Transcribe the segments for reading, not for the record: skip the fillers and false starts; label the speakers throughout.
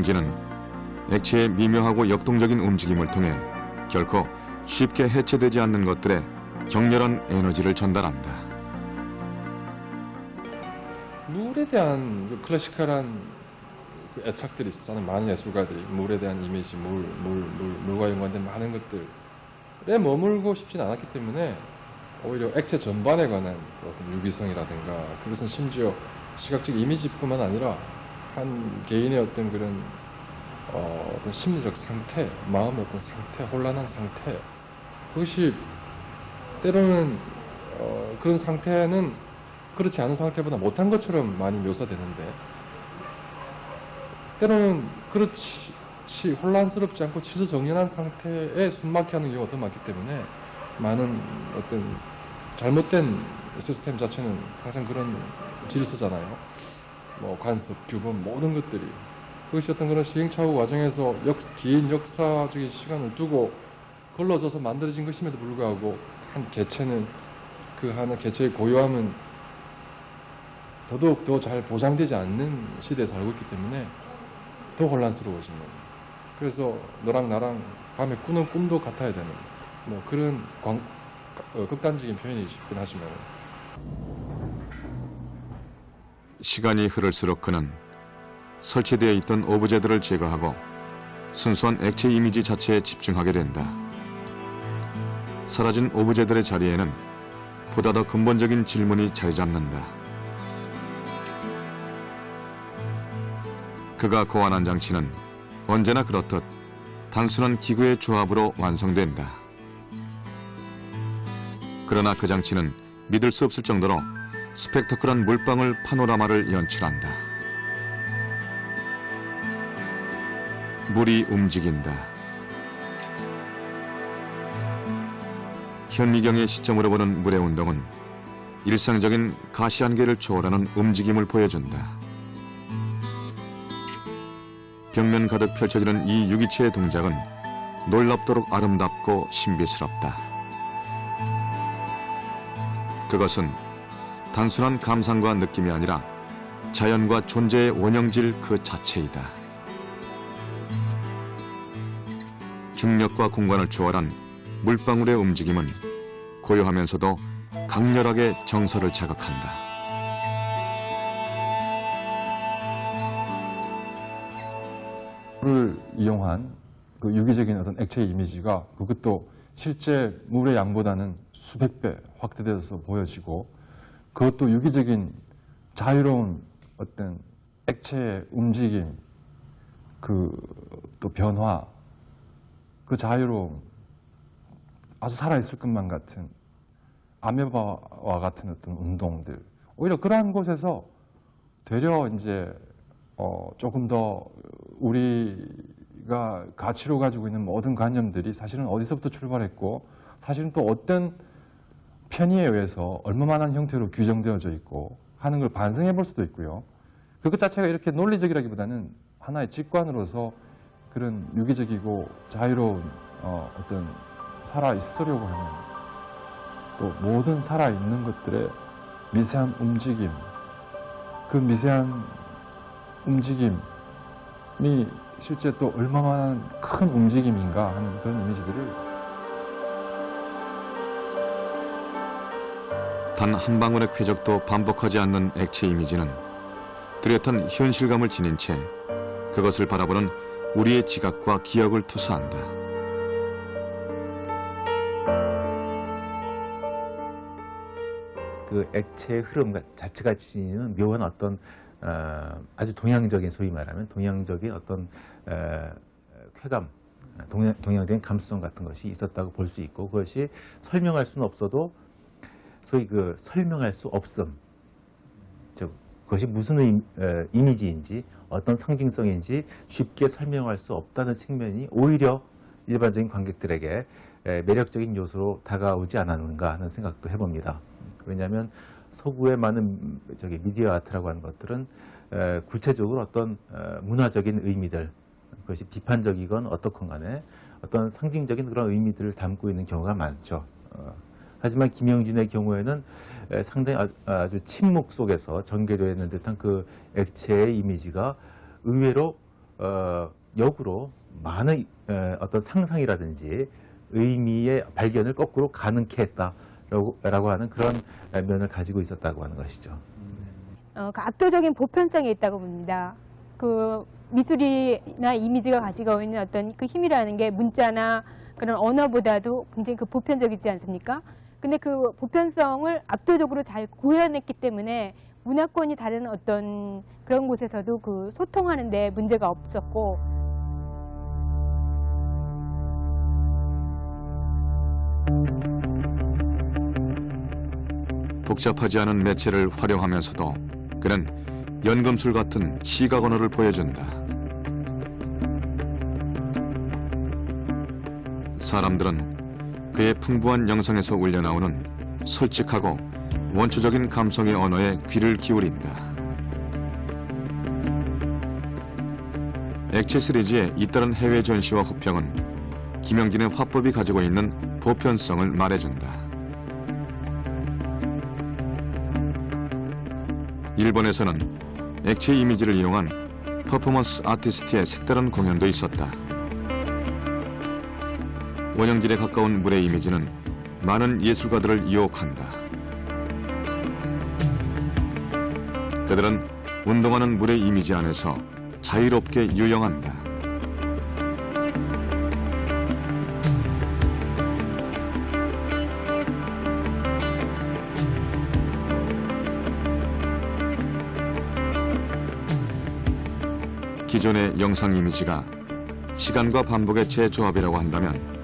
Speaker 1: 방지는 액체의 미묘하고 역동적인 움직임을 통해 결코 쉽게 해체되지 않는 것들에 격렬한 에너지를 전달한다.
Speaker 2: 물에 대한 그 클래시컬한 그 애착들이 있었잖아요. 많은 예술가들이 물에 대한 이미지, 물과 연관된 많은 것들에 머물고 싶지는 않았기 때문에 오히려 액체 전반에 관한 어떤 유기성이라든가 그것은 심지어 시각적 이미지뿐만 아니라 한 개인의 어떤 그런 어떤 심리적 상태, 마음의 어떤 상태, 혼란한 상태, 그것이 때로는 그런 상태는 그렇지 않은 상태보다 못한 것처럼 많이 묘사되는데 때로는 그렇지 혼란스럽지 않고 치서정연한 상태에 숨막혀 하는 경우가 더 많기 때문에 많은 어떤 잘못된 시스템 자체는 항상 그런 질서잖아요. 뭐 관습, 규범 모든 것들이 그것이 어떤 그런 시행착오 과정에서 긴 역사적인 시간을 두고 걸러져서 만들어진 것임에도 불구하고 한 개체는 그 하나 개체의 고유함은 더더욱 더 잘 보장되지 않는 시대에 살고 있기 때문에 더 혼란스러워지는, 그래서 너랑 나랑 밤에 꾸는 꿈도 같아야 되는 뭐 그런 극단적인 표현이 싶긴 하지만
Speaker 1: 시간이 흐를수록 그는 설치되어 있던 오브제들을 제거하고 순수한 액체 이미지 자체에 집중하게 된다. 사라진 오브제들의 자리에는 보다 더 근본적인 질문이 자리 잡는다. 그가 고안한 장치는 언제나 그렇듯 단순한 기구의 조합으로 완성된다. 그러나 그 장치는 믿을 수 없을 정도로 스펙터클한 물방울 파노라마를 연출한다. 물이 움직인다. 현미경의 시점으로 보는 물의 운동은 일상적인 가시안개를 초월하는 움직임을 보여준다. 벽면 가득 펼쳐지는 이 유기체의 동작은 놀랍도록 아름답고 신비스럽다. 그것은 단순한 감상과 느낌이 아니라 자연과 존재의 원형질 그 자체이다. 중력과 공간을 초월한 물방울의 움직임은 고요하면서도 강렬하게 정서를 자극한다.
Speaker 2: 물을 이용한 그 유기적인 어떤 액체 이미지가 그것도 실제 물의 양보다는 수백 배 확대되어서 보여지고, 그것도 유기적인 자유로운 어떤 액체의 움직임, 그 또 변화, 그 자유로움, 아주 살아있을 것만 같은 아메바와 같은 어떤 운동들, 오히려 그러한 곳에서 되려 이제 조금 더 우리가 가치로 가지고 있는 모든 관념들이 사실은 어디서부터 출발했고, 사실은 또 어떤 편의에 의해서 얼마만한 형태로 규정되어져 있고 하는 걸 반성해 볼 수도 있고요. 그것 자체가 이렇게 논리적이라기보다는 하나의 직관으로서 그런 유기적이고 자유로운 어떤 살아있으려고 하는, 또 모든 살아있는 것들의 미세한 움직임, 그 미세한 움직임이 실제 또 얼마만한 큰 움직임인가 하는 그런 이미지들을
Speaker 1: 단 한 방울의 쾌적도 반복하지 않는 액체 이미지는 뚜렷한 현실감을 지닌 채 그것을 바라보는 우리의 지각과 기억을 투사한다.
Speaker 3: 그 액체의 흐름 자체가 지니는 묘한 어떤 아주 동양적인, 소위 말하면 동양적인 어떤 쾌감, 동양적인 감수성 같은 것이 있었다고 볼 수 있고, 그것이 설명할 수는 없어도 소위 그 설명할 수 없음, 즉 그것이 무슨 이미지인지 어떤 상징성인지 쉽게 설명할 수 없다는 측면이 오히려 일반적인 관객들에게 매력적인 요소로 다가오지 않았는가 하는 생각도 해봅니다. 왜냐하면 서구의 많은 미디어 아트라고 하는 것들은 구체적으로 어떤 문화적인 의미들, 그것이 비판적이건 어떻건 간에 어떤 상징적인 그런 의미들을 담고 있는 경우가 많죠. 하지만 김영진의 경우에는 상당히 아주 침묵 속에서 전개되어 있는 듯한 그 액체의 이미지가 의외로 역으로 많은 어떤 상상이라든지 의미의 발견을 거꾸로 가능케 했다라고 하는 그런 면을 가지고 있었다고 하는 것이죠.
Speaker 4: 그 압도적인 보편성이 있다고 봅니다. 그 미술이나 이미지가 가지고 있는 어떤 그 힘이라는 게 문자나 그런 언어보다도 굉장히 그 보편적이지 않습니까? 근데 그 보편성을 압도적으로 잘 구현했기 때문에 문화권이 다른 어떤 그런 곳에서도 그 소통하는 데 문제가 없었고,
Speaker 1: 복잡하지 않은 매체를 활용하면서도 그는 연금술 같은 시각 언어를 보여준다. 사람들은 그의 풍부한 영상에서 울려나오는 솔직하고 원초적인 감성의 언어에 귀를 기울인다. 액체 시리즈의 잇따른 해외 전시와 호평은 김영진의 화법이 가지고 있는 보편성을 말해준다. 일본에서는 액체 이미지를 이용한 퍼포먼스 아티스트의 색다른 공연도 있었다. 원형질에 가까운 물의 이미지는 많은 예술가들을 유혹한다. 그들은 운동하는 물의 이미지 안에서 자유롭게 유영한다. 기존의 영상 이미지가 시간과 반복의 재조합이라고 한다면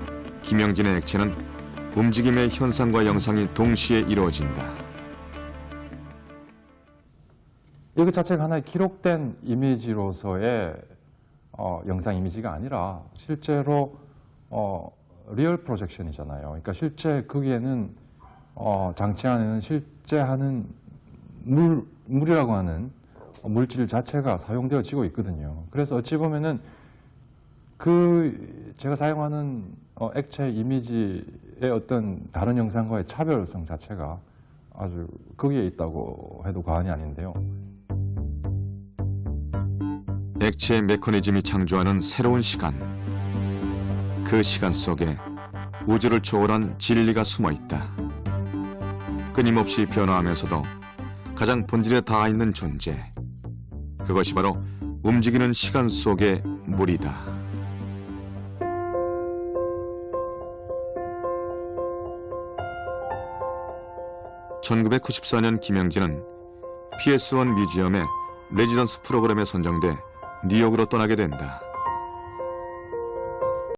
Speaker 1: 김영진의 액체는 움직임의 현상과 영상이 동시에 이루어진다.
Speaker 2: 이것 자체가 하나의 기록된 이미지로서의 영상 이미지가 아니라 실제로 리얼 프로젝션이잖아요. 그러니까 실제 거기에는 장치 안에는 실제 하는 물이라고 하는 물질 자체가 사용되어지고 있거든요. 그래서 어찌 보면은 제가 사용하는 액체 이미지의 어떤 다른 영상과의 차별성 자체가 아주 거기에 있다고 해도 과언이 아닌데요.
Speaker 1: 액체의 메커니즘이 창조하는 새로운 시간. 그 시간 속에 우주를 초월한 진리가 숨어 있다. 끊임없이 변화하면서도 가장 본질에 닿아 있는 존재. 그것이 바로 움직이는 시간 속의 물이다. 1994년 김영진은 PS1 뮤지엄의 레지던스 프로그램에 선정돼 뉴욕으로 떠나게 된다.